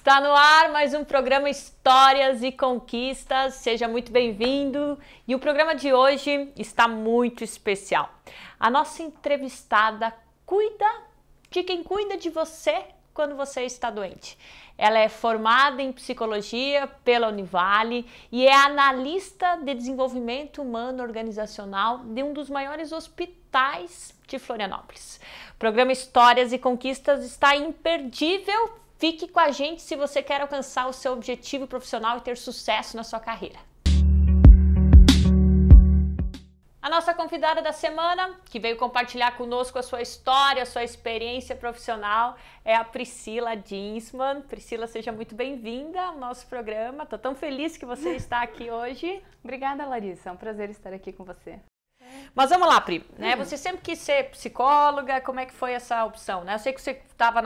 Está no ar mais um programa Histórias e Conquistas, seja muito bem-vindo. E o programa de hoje está muito especial. A nossa entrevistada cuida de quem cuida de você quando você está doente. Ela é formada em psicologia pela Univale e é analista de desenvolvimento humano organizacional de um dos maiores hospitais de Florianópolis. O programa Histórias e Conquistas está imperdível. Fique com a gente se você quer alcançar o seu objetivo profissional e ter sucesso na sua carreira. A nossa convidada da semana, que veio compartilhar conosco a sua história, a sua experiência profissional, é a Priscila Dinsman. Priscila, seja muito bem-vinda ao nosso programa. Estou tão feliz que você está aqui hoje. Obrigada, Larissa. É um prazer estar aqui com você. Mas vamos lá, Pri, né? Você sempre quis ser psicóloga, como é que foi essa opção, né? Eu sei que você estava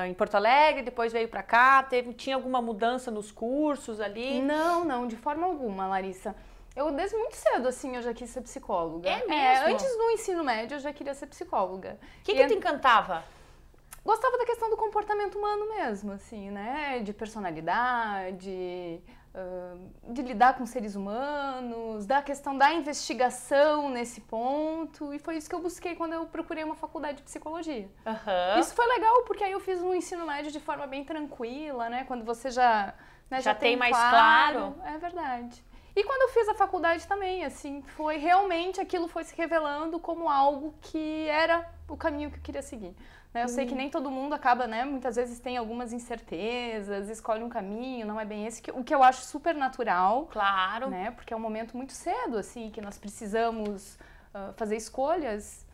em Porto Alegre, depois veio para cá, tinha alguma mudança nos cursos ali? Não, de forma alguma, Larissa. Eu desde muito cedo, assim, eu já quis ser psicóloga. É mesmo? Antes do ensino médio, eu já queria ser psicóloga. O que te encantava? Gostava da questão do comportamento humano mesmo, assim, né? De personalidade, de lidar com seres humanos, da questão da investigação nesse ponto. E foi isso que eu busquei quando eu procurei uma faculdade de psicologia. Uhum. Isso foi legal, porque aí eu fiz um ensino médio de forma bem tranquila, né? Quando você já tem mais claro. É verdade. E quando eu fiz a faculdade também, assim, foi realmente aquilo foi se revelando como algo que era o caminho que eu queria seguir. Né? Eu sei que nem todo mundo acaba, né? Muitas vezes tem algumas incertezas, escolhe um caminho, não é bem esse, o que eu acho super natural. Claro. Né? Porque é um momento muito cedo, assim, que nós precisamos fazer escolhas.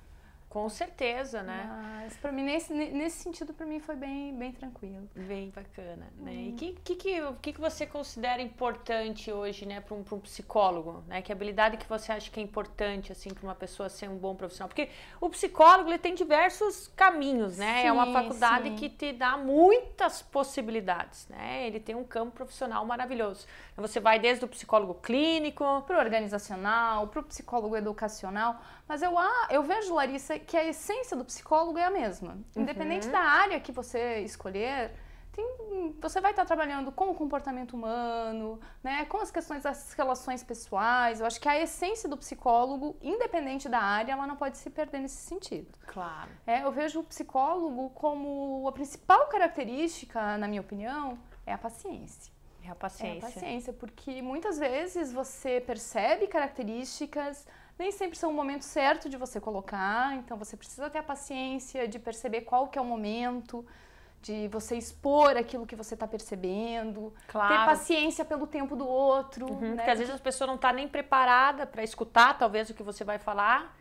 Com certeza, né? Mas pra mim, nesse sentido, pra mim foi bem tranquilo. Bem bacana, né? E o que você considera importante hoje, né, para um psicólogo, né? Que habilidade que você acha que é importante, assim, para uma pessoa ser um bom profissional? Porque o psicólogo, ele tem diversos caminhos, né? Sim, é uma faculdade sim. que te dá muitas possibilidades, né? Ele tem um campo profissional maravilhoso. Você vai desde o psicólogo clínico... Pro organizacional, pro psicólogo educacional. Mas eu vejo, Larissa, que a essência do psicólogo é a mesma. Independente da área que você escolher, você vai estar trabalhando com o comportamento humano, né, com as questões das relações pessoais. Eu acho que a essência do psicólogo, independente da área, ela não pode se perder nesse sentido. Claro. Eu vejo o psicólogo como a principal característica, na minha opinião, é a paciência. É a paciência. É a paciência, porque muitas vezes você percebe características, nem sempre são o momento certo de você colocar, então você precisa ter a paciência de perceber qual que é o momento, de você expor aquilo que você está percebendo, claro. Ter paciência pelo tempo do outro. Né? Porque às vezes a pessoa não está nem preparada para escutar, talvez, o que você vai falar.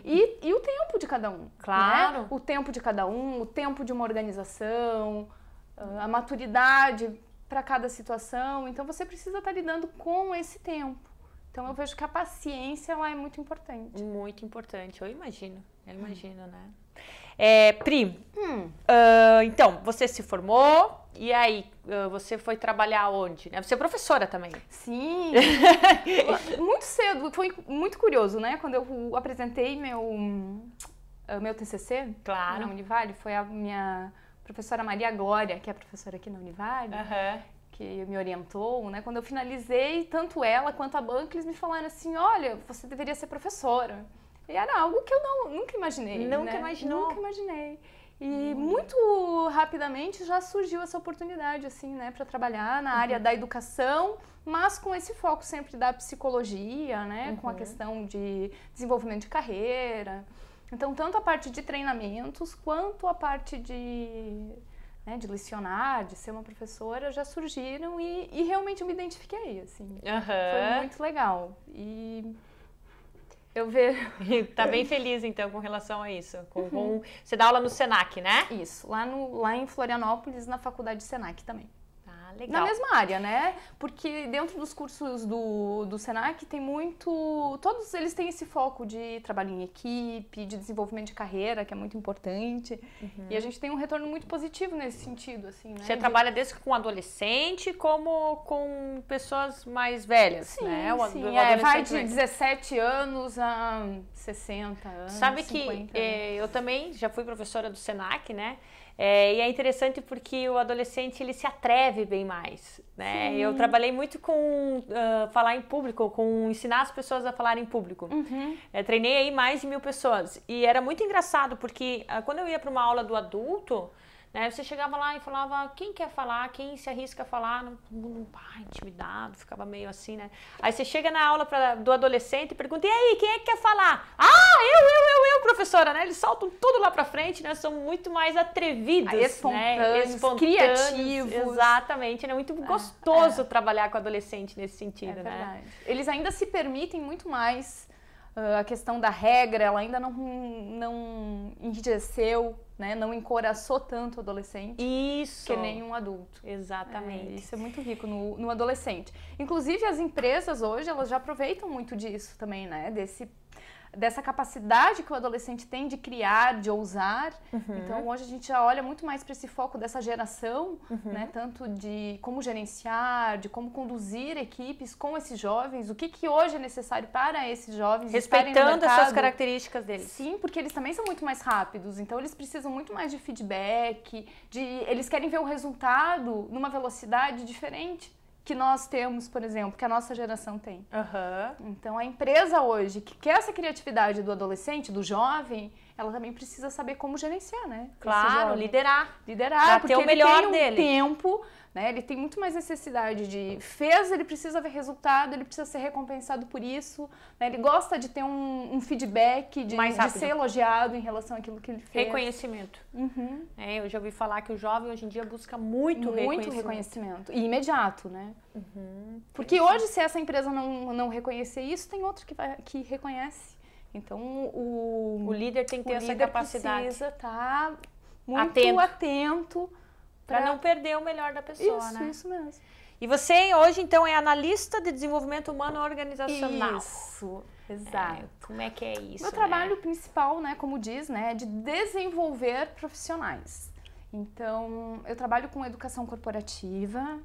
E o tempo de cada um. Claro. Né? O tempo de cada um, o tempo de uma organização, a maturidade para cada situação. Então você precisa estar lidando com esse tempo. Então eu vejo que a paciência ela é muito importante. Muito importante, eu imagino, né? Pri, então, você se formou e aí você foi trabalhar onde? Você é professora também? Sim, muito cedo, foi muito curioso, né? Quando eu apresentei meu TCC claro. na Univale, foi a minha professora Maria Glória, que é professora aqui na Univale, que me orientou, né? Quando eu finalizei, tanto ela quanto a banca, eles me falaram assim, olha, você deveria ser professora. E era algo que eu nunca imaginei. Nunca imaginou? Nunca imaginei. E muito rapidamente já surgiu essa oportunidade, assim, né? Para trabalhar na área da educação, mas com esse foco sempre da psicologia, né? Com a questão de desenvolvimento de carreira. Então, tanto a parte de treinamentos, quanto a parte de lecionar, de ser uma professora, já surgiram e realmente eu me identifiquei, assim. Foi muito legal. E eu vejo... Tá bem feliz, então, com relação a isso. Você dá aula no Senac, né? Isso, lá em Florianópolis, na faculdade Senac também. Legal. Na mesma área, né? Porque dentro dos cursos do Senac tem todos eles têm esse foco de trabalho em equipe, de desenvolvimento de carreira, que é muito importante. E a gente tem um retorno muito positivo nesse sentido, assim, né? Você trabalha desde com adolescente como com pessoas mais velhas, sim, né? Sim, vai de 17 anos a 60 anos, Sabe 50, que eu também já fui professora do Senac, né? E é interessante porque o adolescente ele se atreve bem mais, né? Eu trabalhei muito com falar em público, com ensinar as pessoas a falar em público. Treinei aí mais de 1000 pessoas e era muito engraçado porque quando eu ia para uma aula do adulto, né, você chegava lá e falava, quem quer falar, quem se arrisca a falar, intimidado, ficava meio assim, né? Aí você chega na aula do adolescente e pergunta, e aí, quem é que quer falar? Eu, professora, né? Eles saltam tudo lá pra frente, né? São muito mais atrevidos, espontâneos, criativos. Exatamente, né? Muito gostoso trabalhar com adolescente nesse sentido, né? Verdade. Eles ainda se permitem muito mais, a questão da regra, ela ainda não enrijeceu, né? Não encoraçou tanto o adolescente. Isso. Que nem um adulto. Exatamente. Isso é muito rico no adolescente. Inclusive, as empresas hoje, elas já aproveitam muito disso também, né? Dessa capacidade que o adolescente tem de criar, de ousar. Então, hoje a gente já olha muito mais para esse foco dessa geração, né? Tanto de como gerenciar, de como conduzir equipes com esses jovens, o que hoje é necessário para esses jovens respeitando as suas características deles. Sim, porque eles também são muito mais rápidos, então eles precisam muito mais de feedback, eles querem ver o resultado numa velocidade diferente que nós temos, por exemplo, que a nossa geração tem. Então, a empresa hoje, que quer essa criatividade do adolescente, do jovem, ela também precisa saber como gerenciar, né? Claro, liderar. Pra ter o melhor dele. Tempo, né? Ele tem muito mais necessidade ele precisa ver resultado, ele precisa ser recompensado por isso, né? Ele gosta de ter um feedback, de ser elogiado em relação àquilo que ele fez. Reconhecimento. Eu já ouvi falar que o jovem hoje em dia busca muito reconhecimento. E imediato, né? Porque hoje, se essa empresa não reconhecer isso, tem outro que reconhece. Então, o líder tem que ter essa capacidade. Precisa estar muito atento para não perder o melhor da pessoa, né? Isso mesmo. E você hoje, então, é analista de desenvolvimento humano organizacional. Isso, exato. Como é que é isso? Meu trabalho principal, né, como diz, né, é de desenvolver profissionais. Então, eu trabalho com educação corporativa,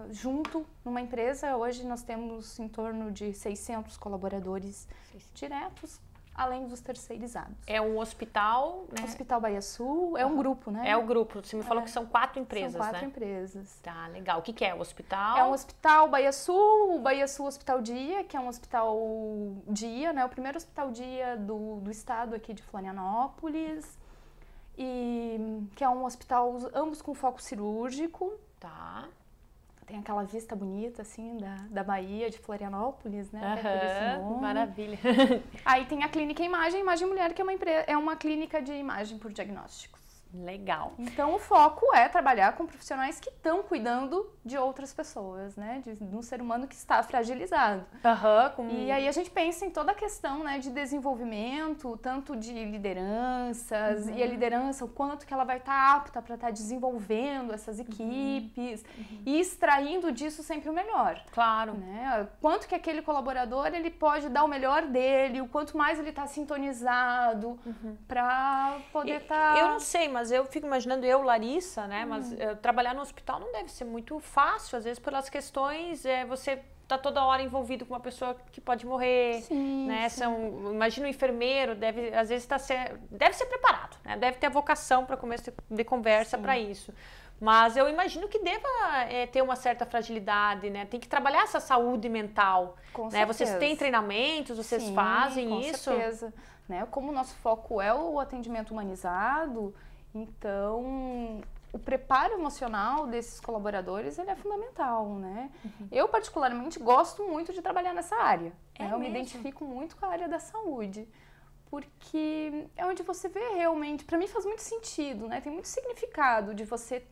junto numa empresa. Hoje nós temos em torno de 600 colaboradores diretos, além dos terceirizados. É um hospital, né? Hospital Bahia Sul, é um grupo, né? É o grupo, você me falou que são 4 empresas, né? São 4 empresas. Tá, legal. O que é o hospital? É um hospital Bahia Sul, o Bahia Sul Hospital Dia, que é um hospital dia, né? O primeiro hospital dia do estado aqui de Florianópolis, e que é um hospital ambos com foco cirúrgico. Tá. Tem aquela vista bonita, assim, da Bahia, de Florianópolis, né? Por esse nome. Maravilha. Aí tem a clínica Imagem Mulher, que é uma clínica de imagem por diagnósticos. Legal. Então, o foco é trabalhar com profissionais que estão cuidando de outras pessoas, né? De um ser humano que está fragilizado. E aí a gente pensa em toda a questão, né, de desenvolvimento, tanto de lideranças, e a liderança, o quanto que ela vai estar apta para estar desenvolvendo essas equipes e extraindo disso sempre o melhor. Claro. Né? Quanto que aquele colaborador ele pode dar o melhor dele, o quanto mais ele está sintonizado para poder estar... Eu não sei, mas eu fico imaginando, Larissa, né? Mas trabalhar no hospital não deve ser muito fácil, às vezes pelas questões, você tá toda hora envolvido com uma pessoa que pode morrer, né? Imagina um enfermeiro, às vezes deve ser preparado, né? Deve ter a vocação para começo de conversa para isso. Mas eu imagino que deva ter uma certa fragilidade, né? Tem que trabalhar essa saúde mental. Com né? Vocês têm treinamentos, vocês fazem isso? Com certeza. Né? Como o nosso foco é o atendimento humanizado, então o preparo emocional desses colaboradores ele é fundamental, né? Eu particularmente gosto muito de trabalhar nessa área. Né? Eu me identifico muito com a área da saúde, porque é onde você vê realmente, para mim faz muito sentido, né? Tem muito significado de você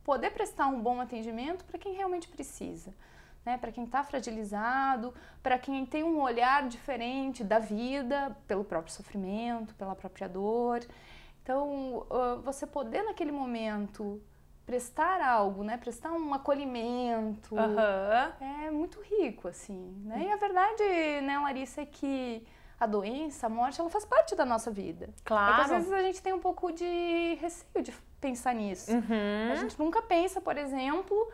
poder prestar um bom atendimento para quem realmente precisa. Né, para quem está fragilizado, para quem tem um olhar diferente da vida, pelo próprio sofrimento, pela própria dor. Então, você poder naquele momento prestar algo, né, prestar um acolhimento, é muito rico, assim. Né? E a verdade, né, Larissa, é que a doença, a morte, ela faz parte da nossa vida. Claro. É que às vezes a gente tem um pouco de receio de pensar nisso. A gente nunca pensa, por exemplo,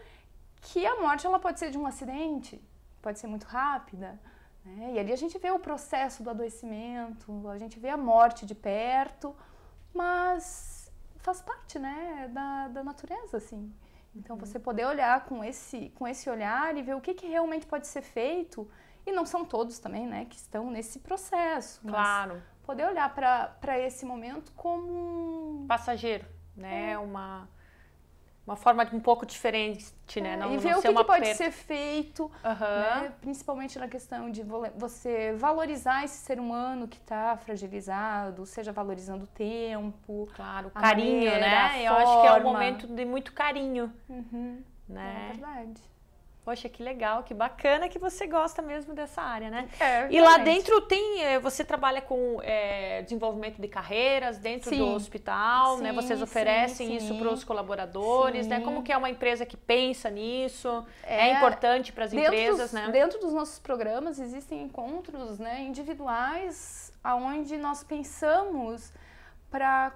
que a morte ela pode ser de um acidente, pode ser muito rápida, né? E ali a gente vê o processo do adoecimento, a gente vê a morte de perto, mas faz parte, né, da natureza, assim. Então, você poder olhar com esse olhar e ver o que realmente pode ser feito, e não são todos também, né, que estão nesse processo. Claro. Poder olhar para esse momento como passageiro, né, uma forma um pouco diferente, né? E ver o que pode ser feito, né? Principalmente na questão de você valorizar esse ser humano que está fragilizado, seja valorizando o tempo. Claro, o carinho, né? Eu acho que é um momento de muito carinho, né? É verdade. Poxa, que legal, que bacana que você gosta mesmo dessa área, né? E lá dentro você trabalha com desenvolvimento de carreiras dentro do hospital, né? Vocês oferecem isso para os colaboradores, né? Como que é uma empresa que pensa nisso? É importante para as empresas, né? Dentro dos nossos programas existem encontros, né, individuais, onde nós pensamos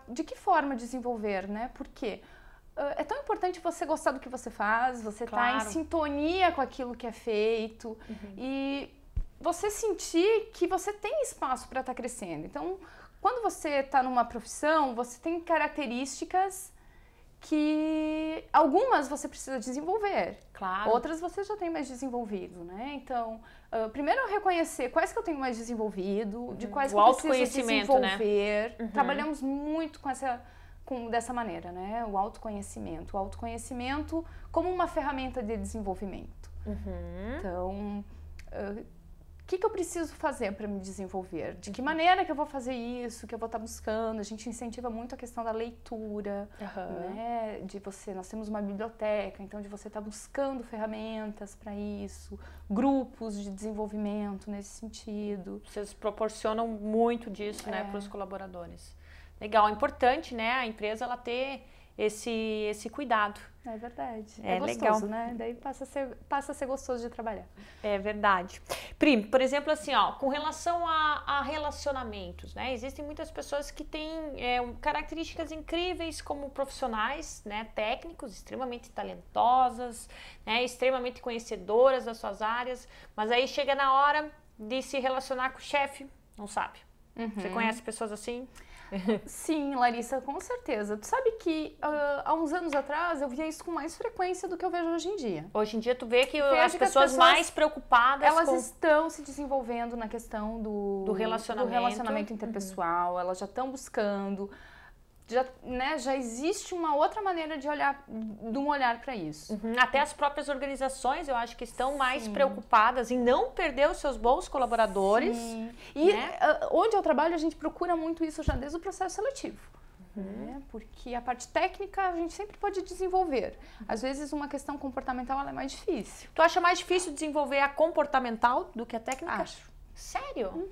de que forma desenvolver, né? Por quê? É tão importante você gostar do que você faz, você estar em sintonia com aquilo que é feito e você sentir que você tem espaço para estar crescendo. Então, quando você está numa profissão, você tem características que algumas você precisa desenvolver, outras você já tem mais desenvolvido, né? Então, primeiro reconhecer quais que eu tenho mais desenvolvido, de quais que eu preciso desenvolver. Né? Trabalhamos muito dessa maneira, né? O autoconhecimento como uma ferramenta de desenvolvimento. Então, o que eu preciso fazer para me desenvolver? De que maneira que eu vou fazer isso, que eu vou estar buscando? A gente incentiva muito a questão da leitura, né? Nós temos uma biblioteca, então de você estar buscando ferramentas para isso, grupos de desenvolvimento nesse sentido. Vocês proporcionam muito disso, né, para os colaboradores. Legal, é importante, né, a empresa ela ter esse cuidado. É verdade. É gostoso, legal, né? Daí passa a ser gostoso de trabalhar. É verdade. Pri, por exemplo, assim, com relação a relacionamentos, né? Existem muitas pessoas que têm características incríveis como profissionais, né? Técnicos, extremamente talentosas, né? Extremamente conhecedoras das suas áreas, mas aí chega na hora de se relacionar com o chefe, não sabe. Você conhece pessoas assim? Sim, Larissa, com certeza. Tu sabe que há uns anos atrás eu via isso com mais frequência do que eu vejo hoje em dia. Hoje em dia tu vê que as pessoas mais preocupadas estão se desenvolvendo na questão do relacionamento interpessoal, elas já estão buscando, já existe uma outra maneira de um olhar para isso. Até as próprias organizações, eu acho que estão mais preocupadas em não perder os seus bons colaboradores. E onde eu trabalho, a gente procura muito isso já desde o processo seletivo. Né? Porque a parte técnica a gente sempre pode desenvolver. Às vezes uma questão comportamental ela é mais difícil. Tu acha mais difícil desenvolver a comportamental do que a técnica? Acho. Sério?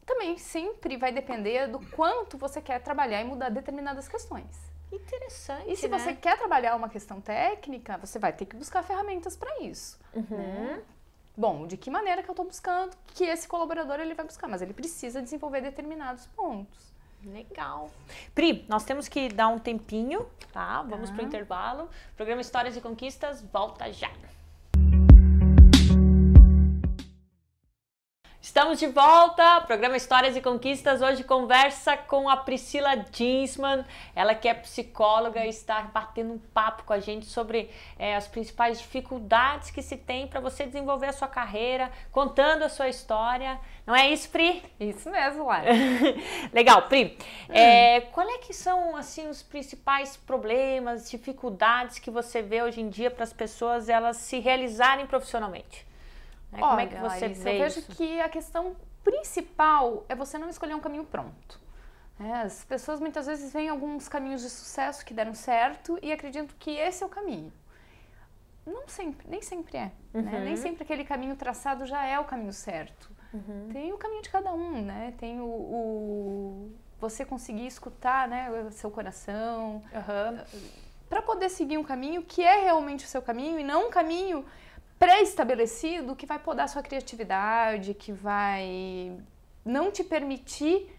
Também sempre vai depender do quanto você quer trabalhar e mudar determinadas questões. Interessante, E se você quer trabalhar uma questão técnica, você vai ter que buscar ferramentas para isso. Né? Bom, de que maneira que eu estou buscando que esse colaborador ele vai buscar, mas ele precisa desenvolver determinados pontos. Legal. Pri, nós temos que dar um tempinho, tá? Vamos para o intervalo. O programa Histórias e Conquistas volta já. Estamos de volta, programa Histórias e Conquistas, hoje conversa com a Priscila Dinsman, ela que é psicóloga e está batendo um papo com a gente sobre as principais dificuldades que se tem para você desenvolver a sua carreira, contando a sua história, não é isso, Pri? Isso mesmo, Lara. Legal, Pri, qual é que são assim, os principais problemas, dificuldades que você vê hoje em dia para as pessoas elas se realizarem profissionalmente? Como é que você vê isso? Eu vejo que a questão principal é você não escolher um caminho pronto. As pessoas muitas vezes veem alguns caminhos de sucesso que deram certo e acreditam que esse é o caminho. Não sempre, nem sempre é. Né? Nem sempre aquele caminho traçado já é o caminho certo. Tem o caminho de cada um, né? Tem você conseguir escutar, né, o seu coração, para poder seguir um caminho que é realmente o seu caminho e não um caminho pré-estabelecido que vai podar sua criatividade, que vai não te permitir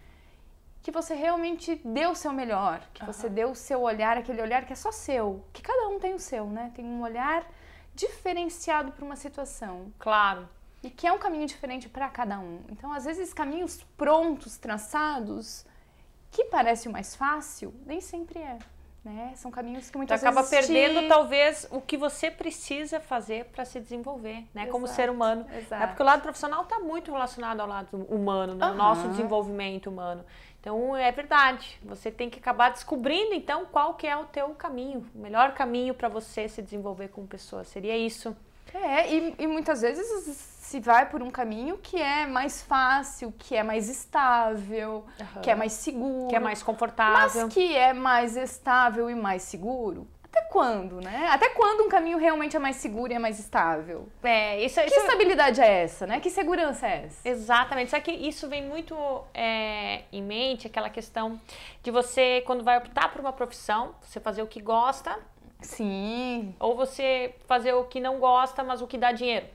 que você realmente dê o seu melhor, que você dê o seu olhar, aquele olhar que é só seu, que cada um tem o seu, né? Tem um olhar diferenciado para uma situação. Claro. E que é um caminho diferente para cada um. Então, às vezes, caminhos prontos, traçados, que parece o mais fácil, nem sempre é. Né? São caminhos que muitas acaba vezes perdendo talvez o que você precisa fazer para se desenvolver, né? Como ser humano. Exato. Porque o lado profissional está muito relacionado ao lado humano, no nosso desenvolvimento humano. Então é verdade, você tem que acabar descobrindo então qual que é o teu caminho, o melhor caminho para você se desenvolver como pessoa, seria isso. E muitas vezes se vai por um caminho que é mais fácil, que é mais estável, que é mais seguro. Que é mais confortável. Mas que é mais estável e mais seguro. Até quando, né? Até quando um caminho realmente é mais seguro e é mais estável? Que estabilidade é essa, né? Que segurança é essa? Exatamente. Só que isso vem muito em mente, aquela questão de você, quando vai optar por uma profissão, você fazer o que gosta. Sim. Ou você fazer o que não gosta, mas o que dá dinheiro.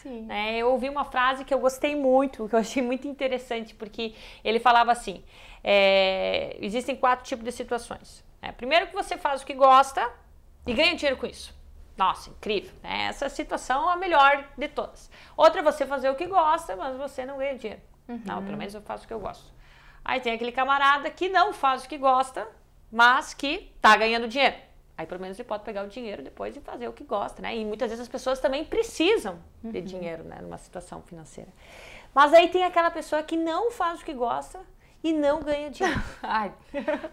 Sim. Eu ouvi uma frase que eu gostei muito, que eu achei muito interessante, porque ele falava assim, existem 4 tipos de situações. Primeiro que você faz o que gosta e ganha dinheiro com isso. Nossa, incrível. Essa situação é a melhor de todas. Outra é você fazer o que gosta, mas você não ganha dinheiro. Não, pelo menos eu faço o que eu gosto. Aí tem aquele camarada que não faz o que gosta, mas que tá ganhando dinheiro. Aí pelo menos ele pode pegar o dinheiro depois e fazer o que gosta, né? E muitas vezes as pessoas também precisam de dinheiro, né? Numa situação financeira. Mas aí tem aquela pessoa que não faz o que gosta e não ganha dinheiro.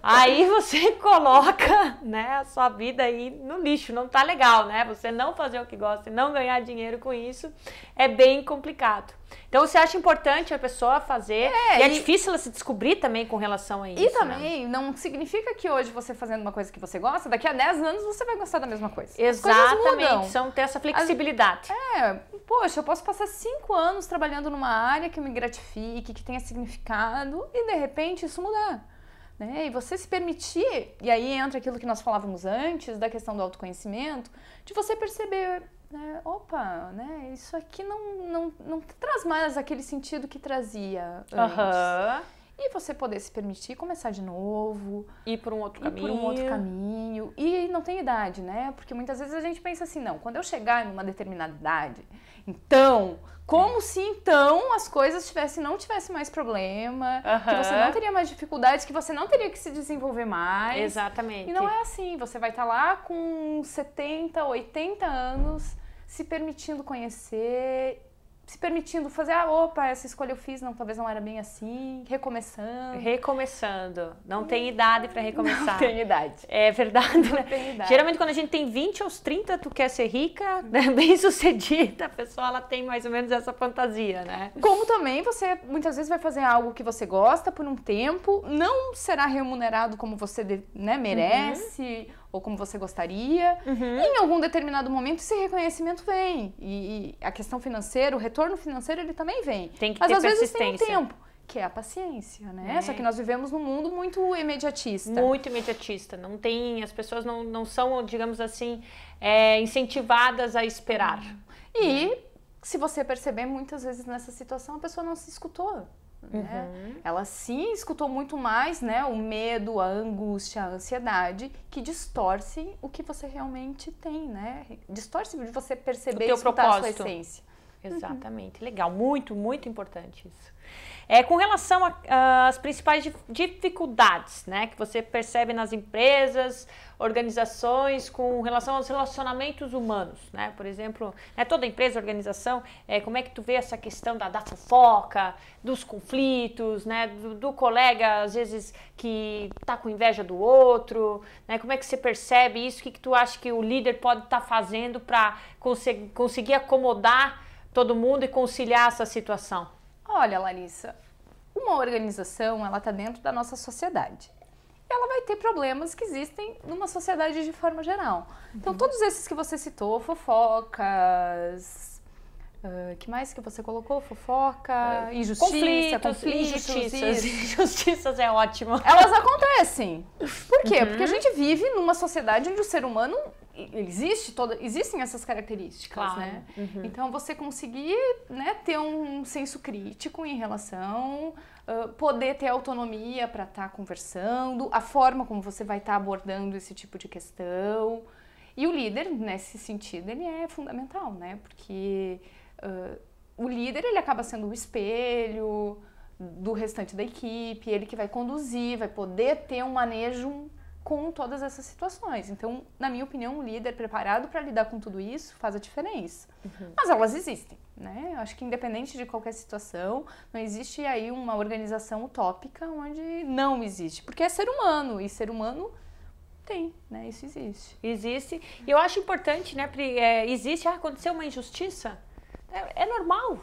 Aí você coloca, né, a sua vida aí no lixo, não tá legal, né? Você não fazer o que gosta e não ganhar dinheiro com isso é bem complicado. Então você acha importante a pessoa fazer e é difícil ela se descobrir também com relação a isso. E também não significa que hoje você fazendo uma coisa que você gosta, daqui a 10 anos você vai gostar da mesma coisa. Exatamente, são ter essa flexibilidade. Poxa, eu posso passar 5 anos trabalhando numa área que me gratifique, que tenha significado e de repente isso mudar. Né? E você se permitir, e aí entra aquilo que nós falávamos antes, da questão do autoconhecimento, de você perceber, né? Opa, né? Isso aqui não traz mais aquele sentido que trazia antes. E você poder se permitir começar de novo. Ir por um outro caminho. E não tem idade, né? Porque muitas vezes a gente pensa assim, não, quando eu chegar numa determinada idade, então, como se então as coisas não tivesse mais problema, que você não teria mais dificuldades, que você não teria que se desenvolver mais. Exatamente. E não é assim, você vai estar lá com 70, 80 anos, se permitindo conhecer, se permitindo fazer, essa escolha eu fiz, talvez não era bem assim, recomeçando. Não tem idade para recomeçar. Não tem idade. É verdade, né? Não tem idade. Geralmente quando a gente tem 20 aos 30, tu quer ser rica, né? Bem sucedida, a pessoa ela tem mais ou menos essa fantasia, né? Como também você muitas vezes vai fazer algo que você gosta por um tempo, não será remunerado como você merece, ou como você gostaria. E em algum determinado momento esse reconhecimento vem. E a questão financeira, o retorno financeiro, ele também vem. Tem que ter persistência. Às vezes tem um tempo, que é a paciência, né? Só que nós vivemos num mundo muito imediatista. Muito imediatista. Não tem, as pessoas não são, digamos assim, incentivadas a esperar. E se você perceber, muitas vezes nessa situação a pessoa não se escutou. Né? Ela sim escutou muito mais, né, o medo, a angústia, a ansiedade, que distorce o que você realmente tem, né? Distorce de você perceber e escutar a sua essência. Exatamente, legal, muito, muito importante isso. Com relação às principais dificuldades, né, que você percebe nas empresas, organizações, com relação aos relacionamentos humanos, né, por exemplo, toda empresa, organização, como é que tu vê essa questão da fofoca, dos conflitos, né, do colega, às vezes, que tá com inveja do outro, né, como é que você percebe isso, o que tu acha que o líder pode estar fazendo para conseguir acomodar todo mundo e conciliar essa situação? Olha, Larissa, uma organização, ela está dentro da nossa sociedade. Ela vai ter problemas que existem numa sociedade de forma geral. Então, todos esses que você citou, fofocas, que mais que você colocou? Fofoca, conflitos, injustiças é ótimo. Elas acontecem. Por quê? Porque a gente vive numa sociedade onde o ser humano existem essas características, claro. Né? Então, você conseguir, né, ter um senso crítico em relação, poder ter autonomia para estar conversando, a forma como você vai estar abordando esse tipo de questão. E o líder, nesse sentido, ele é fundamental, né? Porque o líder, ele acaba sendo o espelho, do restante da equipe, ele que vai conduzir, vai poder ter um manejo com todas essas situações. Então, na minha opinião, um líder preparado para lidar com tudo isso faz a diferença. Mas elas existem, né? Eu acho que independente de qualquer situação, não existe aí uma organização utópica onde não existe. Porque é ser humano, e ser humano tem, né? Isso existe. Existe. E eu acho importante, né, Pri, aconteceu uma injustiça, é normal.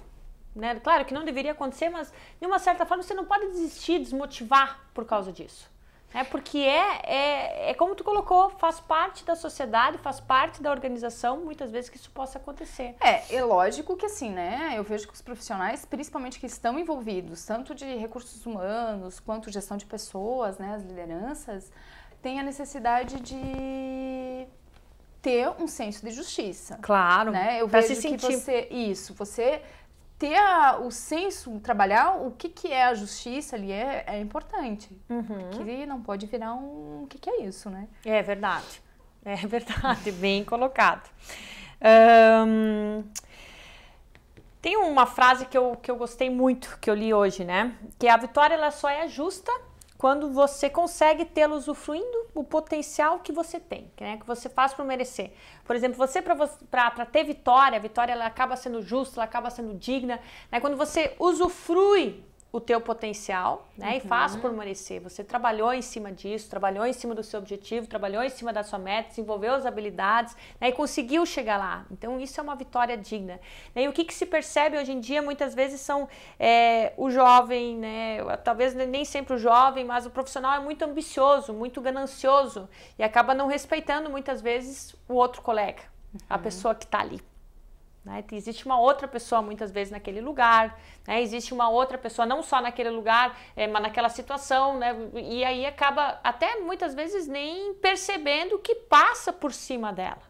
Né? Claro que não deveria acontecer, mas de uma certa forma você não pode desistir, desmotivar por causa disso. Porque é como tu colocou, faz parte da sociedade, faz parte da organização, muitas vezes que isso possa acontecer. É lógico que assim, né, eu vejo que os profissionais, principalmente que estão envolvidos, tanto de recursos humanos, quanto gestão de pessoas, né, as lideranças, têm a necessidade de ter um senso de justiça. Claro, né? Eu vejo que você ter o senso, trabalhar o que é a justiça ali é importante. Que não pode virar o que é isso, né? É verdade, bem colocado. Tem uma frase que eu gostei muito, que eu li hoje, né? Que a vitória ela só é justa quando você consegue tê-lo usufruindo o potencial que você tem, né, que você faz para merecer. Por exemplo, para ter vitória, a vitória ela acaba sendo justa, ela acaba sendo digna, né, quando você usufrui o teu potencial, né, e faz por merecer. Você trabalhou em cima disso, trabalhou em cima do seu objetivo, trabalhou em cima da sua meta, desenvolveu as habilidades, né, e conseguiu chegar lá. Então, isso é uma vitória digna. E o que se percebe hoje em dia, muitas vezes, são o jovem, né, talvez nem sempre o jovem, mas o profissional é muito ambicioso, muito ganancioso e acaba não respeitando, muitas vezes, o outro colega, a pessoa que está ali. Né? Existe uma outra pessoa muitas vezes naquele lugar, né? Existe uma outra pessoa não só naquele lugar, mas naquela situação, né? E aí acaba até muitas vezes nem percebendo o que passa por cima dela,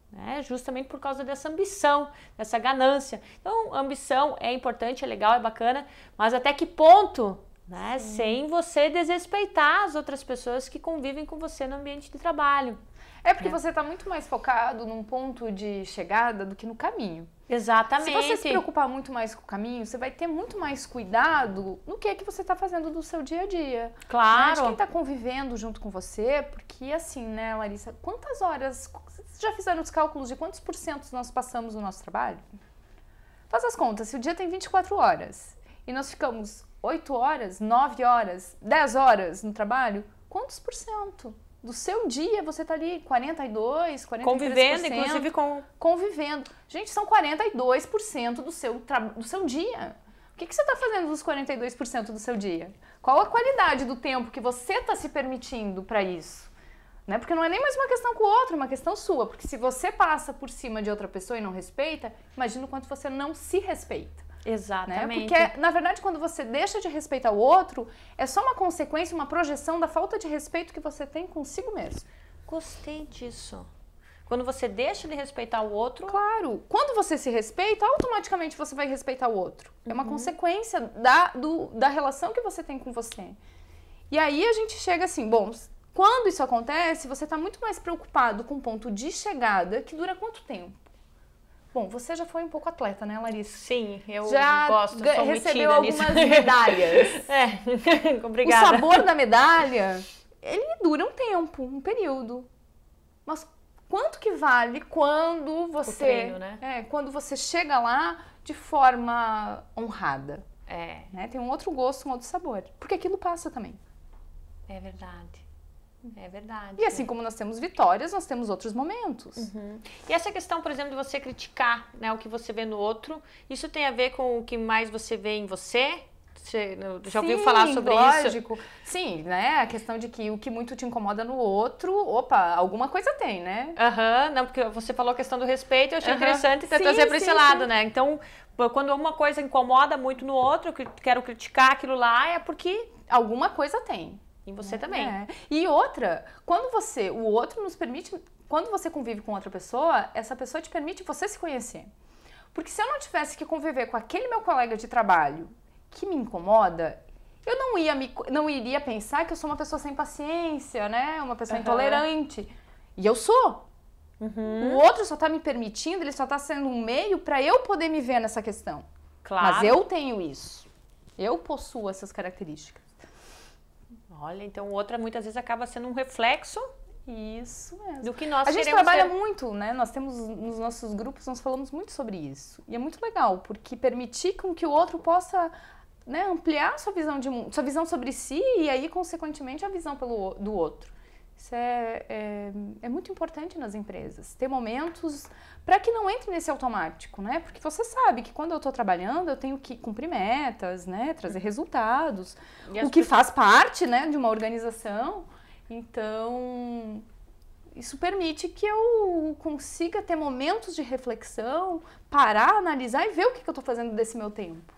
né? Justamente por causa dessa ambição, dessa ganância. Então, ambição é importante, é legal, é bacana, mas até que ponto, né? Sem você desrespeitar as outras pessoas que convivem com você no ambiente de trabalho. É porque você está muito mais focado num ponto de chegada do que no caminho. Exatamente. Se você se preocupar muito mais com o caminho, você vai ter muito mais cuidado no que você está fazendo do seu dia a dia. Claro. De quem está convivendo junto com você, porque assim, né, Larissa, quantas horas, vocês já fizeram os cálculos de quantos % nós passamos no nosso trabalho? Faz as contas, se o dia tem 24 horas e nós ficamos 8 horas, 9 horas, 10 horas no trabalho, quantos % do seu dia você tá ali 42, 43%. Convivendo, inclusive convivendo. Gente, são 42% do seu dia. O que você tá fazendo dos 42% do seu dia? Qual a qualidade do tempo que você tá se permitindo para isso? Né? Porque não é nem mais uma questão com o outro, é uma questão sua. Porque se você passa por cima de outra pessoa e não respeita, imagina o quanto você não se respeita. Exatamente. Né? Porque, na verdade, quando você deixa de respeitar o outro, é só uma consequência, uma projeção da falta de respeito que você tem consigo mesmo. Gostei disso. Quando você deixa de respeitar o outro... Claro. Quando você se respeita, automaticamente você vai respeitar o outro. É uma consequência da relação que você tem com você. E aí a gente chega assim, bom, quando isso acontece, você está muito mais preocupado com o ponto de chegada, que dura quanto tempo? Bom, você já foi um pouco atleta, né, Larissa? Sim, eu já gosto, sou recebeu algumas medalhas. Obrigada. O sabor da medalha, ele dura um tempo, um período. Mas quanto que vale quando você... O treino, né? Quando você chega lá de forma honrada. Né? Tem um outro gosto, um outro sabor. Porque aquilo passa também. É verdade. É verdade. E assim como nós temos vitórias, nós temos outros momentos. E essa questão, por exemplo, de você criticar, né, o que você vê no outro, isso tem a ver com o que mais você vê em você? Você já ouviu falar sobre lógico. isso? Sim, né? A questão de que o que muito te incomoda no outro, opa, alguma coisa tem, né? Não, porque você falou a questão do respeito, eu achei interessante trazer para esse lado, né? Então, quando uma coisa incomoda muito no outro, eu quero criticar aquilo lá, é porque alguma coisa tem. Em você também. E outra, o outro nos permite, quando você convive com outra pessoa, essa pessoa te permite você se conhecer. Porque se eu não tivesse que conviver com aquele meu colega de trabalho que me incomoda, eu não iria pensar que eu sou uma pessoa sem paciência, né? Uma pessoa intolerante. E eu sou. O outro só tá me permitindo, ele só tá sendo um meio para eu poder me ver nessa questão. Claro. Mas eu tenho isso. Eu possuo essas características. Olha, então outra muitas vezes acaba sendo um reflexo Isso mesmo. do que nós A gente queremos trabalha ser. muito, né? Nós temos nos nossos grupos, nós falamos muito sobre isso. E é muito legal, porque permitir com que o outro possa, né, ampliar sua visão de mundo, sua visão sobre si e aí, consequentemente, a visão do outro. Isso é muito importante nas empresas. Ter momentos para que não entre nesse automático, né? Porque você sabe que quando eu estou trabalhando, eu tenho que cumprir metas, né? Trazer resultados, o que faz parte, né, de uma organização. Então, isso permite que eu consiga ter momentos de reflexão, parar, analisar e ver o que eu estou fazendo desse meu tempo.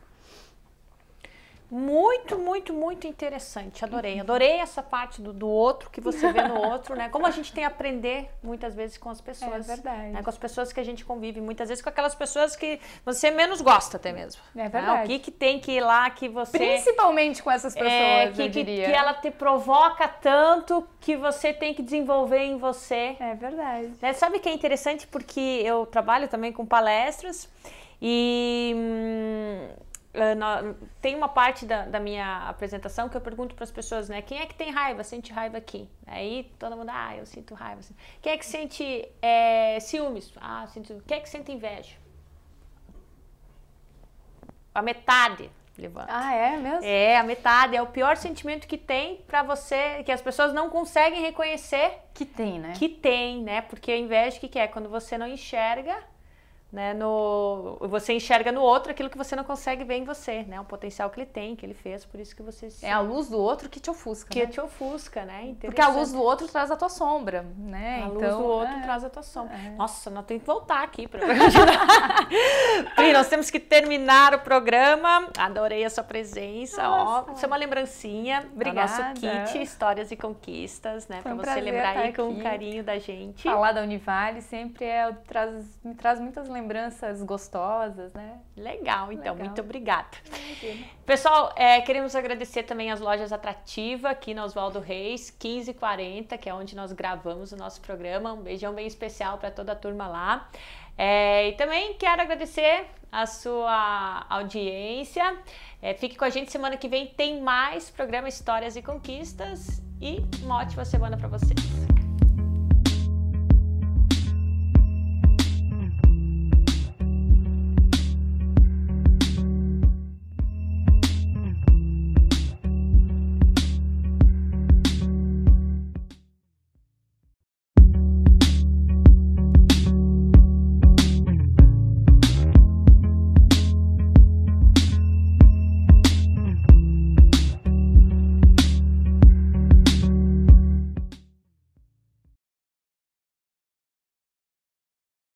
Muito, muito, muito interessante. Adorei. Adorei essa parte do outro, que você vê no outro, né? Como a gente tem a aprender muitas vezes com as pessoas. É verdade. Né? Com as pessoas que a gente convive. Muitas vezes com aquelas pessoas que você menos gosta até mesmo. É verdade. Né? O que tem que ir lá que você... Principalmente com essas pessoas, eu diria. Que ela te provoca tanto que você tem que desenvolver em você. É verdade. Né? Sabe que é interessante? Porque eu trabalho também com palestras e... tem uma parte da minha apresentação que eu pergunto para as pessoas, né? Quem é que tem raiva? Sente raiva aqui? Aí todo mundo, eu sinto raiva. Quem é que sente ciúmes? Sinto. Quem é que sente inveja? A metade levanta. É mesmo? A metade. É o pior sentimento que tem para você, que as pessoas não conseguem reconhecer. Que tem, né? Que tem, né? Porque a inveja, o que é? Quando você não enxerga, né, você enxerga no outro aquilo que você não consegue ver em você, né? O potencial que ele tem, que ele fez, por isso que você... É a luz do outro que te ofusca, que né? te ofusca, né? Porque a luz do outro traz a tua sombra, né? A luz então, do outro traz a tua sombra. Nossa, nós temos que voltar aqui para Pri, nós temos que terminar o programa. Adorei a sua presença. Isso é uma lembrancinha. Obrigada. Do nosso kit Histórias e Conquistas, né? Para você lembrar aí com o carinho da gente. Falar da Univale sempre me traz muitas lembranças gostosas, né? Legal, então, muito obrigada. Imagina. Pessoal, queremos agradecer também as lojas Atrativa aqui na Oswaldo Reis, 1540, que é onde nós gravamos o nosso programa. Um beijão bem especial para toda a turma lá. E também quero agradecer a sua audiência. Fique com a gente, semana que vem tem mais programa Histórias e Conquistas. E uma ótima semana para vocês.